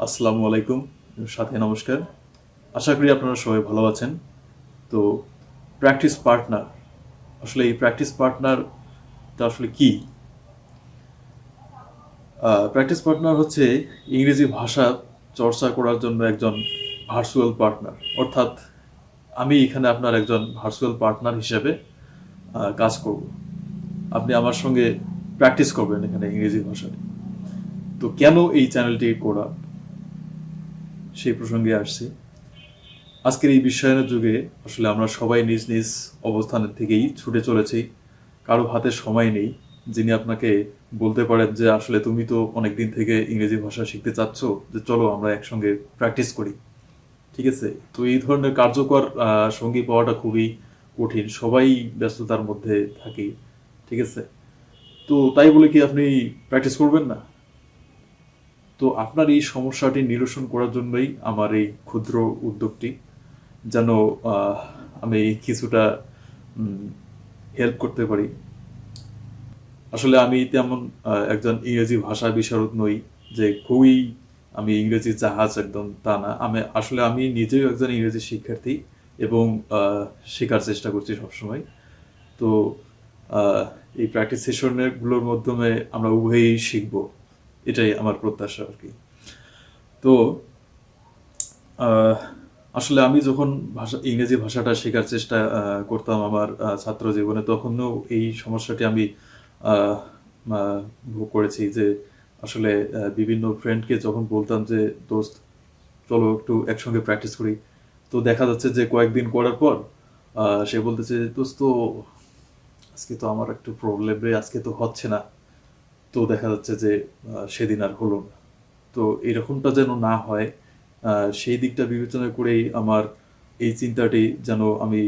আসসালামু আলাইকুম, সাথে নমস্কার। আশা করি আপনারা সবাই ভালো আছেন। তো প্র্যাকটিস পার্টনার, আসলে এই প্র্যাকটিস পার্টনারটা আসলে কি? প্র্যাকটিস পার্টনার হচ্ছে ইংরেজি ভাষা চর্চা করার জন্য একজন ভার্চুয়াল পার্টনার। অর্থাৎ আমি এখানে আপনার একজন ভার্চুয়াল পার্টনার হিসেবে কাজ করব। আপনি আমার সঙ্গে প্র্যাকটিস করবেন এখানে ইংরেজি ভাষায়। তো কেন এই চ্যানেলটি করা, সেই প্রসঙ্গে আসছি। আজকের এই বিশ্বায়নের যুগে আসলে আমরা সবাই নিজ নিজ অবস্থানের থেকেই ছুটে চলেছি। কারো হাতে সময় নেই যিনি আপনাকে বলতে পারেন যে আসলে তুমি তো অনেকদিন থেকে ইংরেজি ভাষা শিখতে চাচ্ছ, যে চলো আমরা একসঙ্গে প্র্যাকটিস করি। ঠিক আছে, তো এই ধরনের কার্যকর সঙ্গী পাওয়াটা খুবই কঠিন, সবাই ব্যস্ততার মধ্যে থাকি। ঠিক আছে, তো তাই বলে কি আপনি প্র্যাকটিস করবেন না? তো আপনার এই সমস্যাটি নিরসন করার জন্যই আমার এই ক্ষুদ্র উদ্যোগটি, যেন আমি কিছুটা হেল্প করতে পারি। আসলে আমি তেমন একজন ইংরেজি ভাষা বিশারদ নই যে খুবই আমি ইংরেজি জাহাজ একদম, তা না। আমি নিজেও একজন ইংরেজি শিক্ষার্থী এবং শেখার চেষ্টা করছি সবসময়। তো আহ, এই প্র্যাকটিস সেশনের গুলোর মাধ্যমে আমরা উভয়ই শিখবো, এটাই আমার প্রত্যাশা আর কি। তো আহ, আসলে আমি যখন ইংরেজি ভাষাটা শেখার চেষ্টা করতাম আমার ছাত্র জীবনে, তখনও এই সমস্যাটি আমি আহ, ভোগ করেছি যে আসলে বিভিন্ন ফ্রেন্ডকে যখন বলতাম যে দোস্ত চলো একটু একসঙ্গে প্র্যাকটিস করি, তো দেখা যাচ্ছে যে কয়েকদিন করার পর সে বলতেছে দোস্ত আজকে তো আমার একটু প্রবলেম রে, আজকে তো হচ্ছে না। তো দেখা যাচ্ছে যে সেদিন আর হলো না। তো এরকমটা যেন না হয়, সেই দিকটা বিবেচনা করেই আমার এই চিন্তাটি, যেন আমি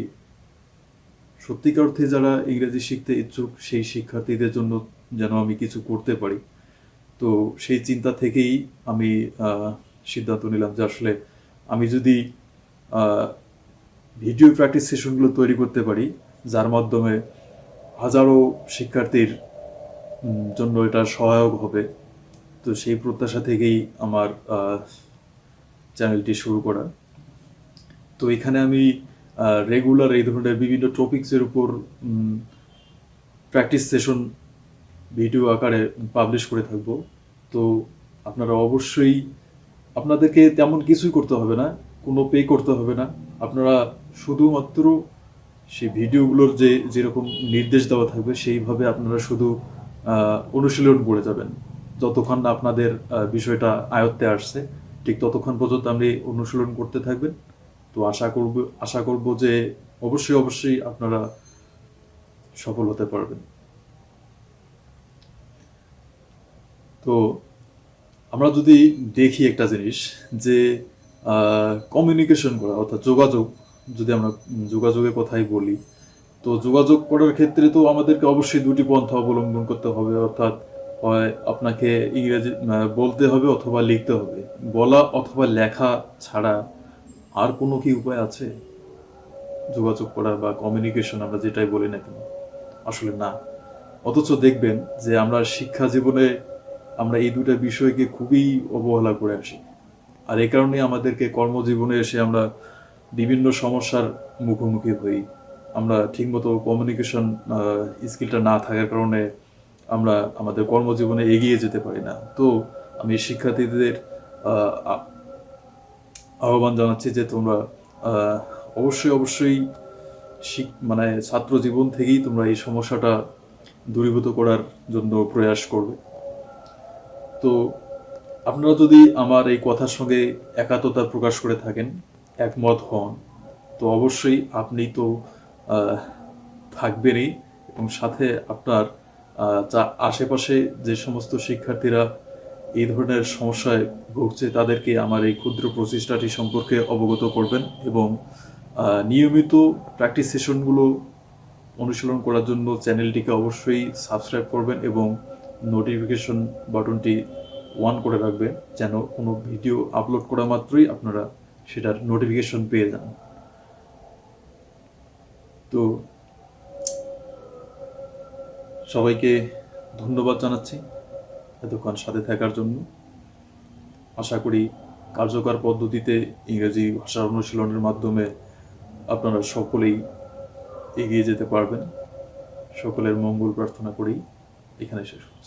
সত্যিকার অর্থে যারা ইংরেজি শিখতে ইচ্ছুক সেই শিক্ষার্থীদের জন্য যেন আমি কিছু করতে পারি। তো সেই চিন্তা থেকেই আমি সিদ্ধান্ত নিলাম যে আসলে আমি যদি ভিডিও প্র্যাকটিস সেশনগুলো তৈরি করতে পারি, যার মাধ্যমে হাজারো শিক্ষার্থীর জন্য এটা সহায়ক হবে। তো সেই প্রত্যাশা থেকেই আমার চ্যানেলটি শুরু করা। তো এখানে আমি রেগুলার এই ধরনের বিভিন্ন টপিকসের উপর প্র্যাকটিস সেশন ভিডিও আকারে পাবলিশ করে থাকব। তো আপনারা অবশ্যই, আপনাদেরকে তেমন কিছুই করতে হবে না, কোনো পে করতে হবে না। আপনারা শুধুমাত্র সেই ভিডিওগুলোর যে যেরকম নির্দেশ দেওয়া থাকবে সেইভাবে আপনারা শুধু অনুশীলন করে যাবেন। যতক্ষণ না আপনাদের বিষয়টা আয়ত্তে আসছে, ঠিক ততক্ষণ পর্যন্ত আপনি অনুশীলন করতে থাকবেন। তো আশা করব যে অবশ্যই অবশ্যই আপনারা সফল হতে পারবেন। তো আমরা যদি দেখি একটা জিনিস, যে কমিউনিকেশন করা অর্থাৎ যোগাযোগ, যদি আমরা যোগাযোগের কথাই বলি, তো যোগাযোগ করার ক্ষেত্রে তো আমাদেরকে অবশ্যই দুটি পন্থা অবলম্বন করতে হবে। অর্থাৎ হয় আপনাকে ইংরেজি বলতে হবে অথবা লিখতে হবে। বলা অথবা লেখা ছাড়া আর কোনো কি উপায় আছে যোগাযোগ করার বা কমিউনিকেশন আমরা যেটাই বলি না কেন? আসলে না। অথচ দেখবেন যে আমরা শিক্ষা জীবনে আমরা এই দুটা বিষয়কে খুবই অবহেলা করে আসি। আর এই কারণে আমাদেরকে কর্মজীবনে এসে আমরা বিভিন্ন সমস্যার মুখোমুখি হই। আমরা ঠিকমতো কমিউনিকেশন স্কিলটা না থাকার কারণে আমরা আমাদের কর্মজীবনে এগিয়ে যেতে পারি না। তো আমি শিক্ষার্থীদের আহ্বান জানাচ্ছি যে তোমরা আহ, অবশ্যই অবশ্যই মানে ছাত্র জীবন থেকেই তোমরা এই সমস্যাটা দূরীভূত করার জন্য প্রয়াস করবে। তো আপনারা যদি আমার এই কথার সঙ্গে একাত্মতা প্রকাশ করে থাকেন, একমত হন, তো অবশ্যই আপনি তো আহ, থাকবেনই, এবং সাথে আপনার আশেপাশে যে সমস্ত শিক্ষার্থীরা এই ধরনের সমস্যায় ভুগছে তাদেরকে আমার এই ক্ষুদ্র প্রচেষ্টাটি সম্পর্কে অবগত করবেন, এবং নিয়মিত প্র্যাকটিস সেশনগুলো অনুশীলন করার জন্য চ্যানেলটিকে অবশ্যই সাবস্ক্রাইব করবেন এবং নোটিফিকেশন বাটনটি অন করে রাখবেন, যেন কোনো ভিডিও আপলোড করা মাত্রই আপনারা সেটার নোটিফিকেশন পেয়ে যান। তো সবাইকে ধন্যবাদ জানাচ্ছি এতক্ষণ সাথে থাকার জন্য। আশা করি কার্যকর পদ্ধতিতে ইংরেজি ভাষা অনুশীলনের মাধ্যমে আপনারা সকলেই এগিয়ে যেতে পারবেন। সকলের মঙ্গল প্রার্থনা করেই এখানে শেষ করছি।